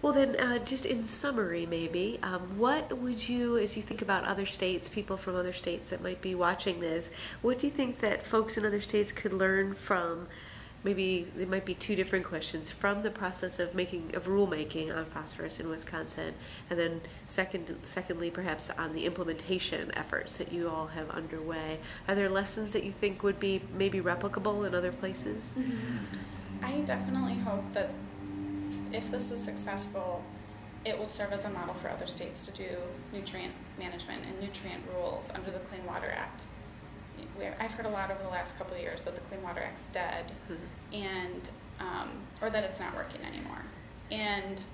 Well, then, just in summary, maybe, what would you, as you think about other states, people from other states that might be watching this, what do you think that folks in other states could learn from? Maybe there might be two different questions from the process of rulemaking on phosphorus in Wisconsin, and then secondly, perhaps on the implementation efforts that you all have underway. Are there lessons that you think would be maybe replicable in other places? I definitely hope that if this is successful, it will serve as a model for other states to do nutrient management and nutrient rules under the Clean Water Act. I've heard a lot over the last couple of years that the Clean Water Act's dead, and or that it's not working anymore. And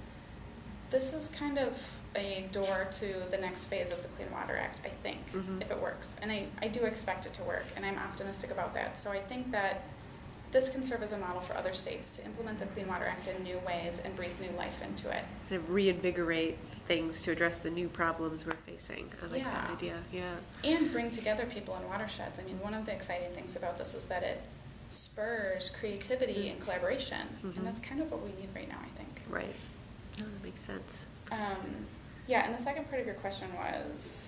this is kind of a door to the next phase of the Clean Water Act, I think, if it works. And I do expect it to work, and I'm optimistic about that. So I think that this can serve as a model for other states to implement the Clean Water Act in new ways and breathe new life into it. Kind of reinvigorate things to address the new problems we're facing. I like that idea, And bring together people in watersheds. I mean, one of the exciting things about this is that it spurs creativity and collaboration, and that's kind of what we need right now, I think. Right. No, that makes sense. Yeah, and the second part of your question was?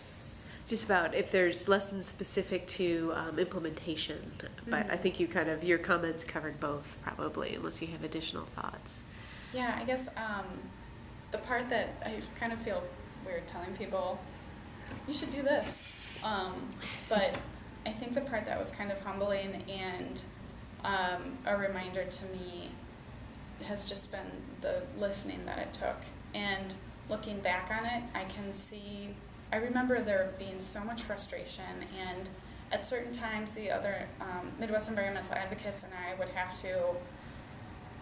Just about if there's lessons specific to implementation, but I think your comments covered both probably, unless you have additional thoughts. Yeah, I guess the part that I kind of feel weird telling people, you should do this, but I think the part that was kind of humbling and a reminder to me has just been the listening that it took. And looking back on it, I remember there being so much frustration, and at certain times the other Midwest environmental advocates and I would have to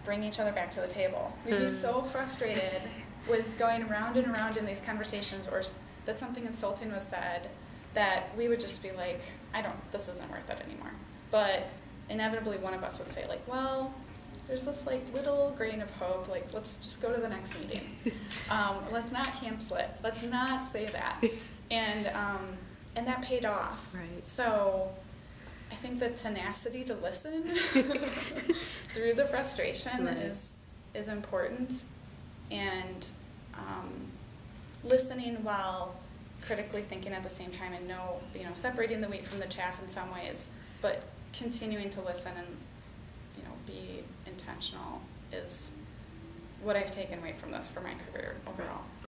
bring each other back to the table. We'd be so frustrated with going around and around in these conversations, or that something insulting was said, that we would just be like, this isn't worth it anymore. But inevitably one of us would say, like, well, there's this little grain of hope, let's just go to the next meeting. Let's not cancel it. Let's not say that. And that paid off. Right. So I think the tenacity to listen through the frustration is important, and listening while critically thinking at the same time, and separating the wheat from the chaff in some ways, but continuing to listen and be intentional is what I've taken away from this for my career overall.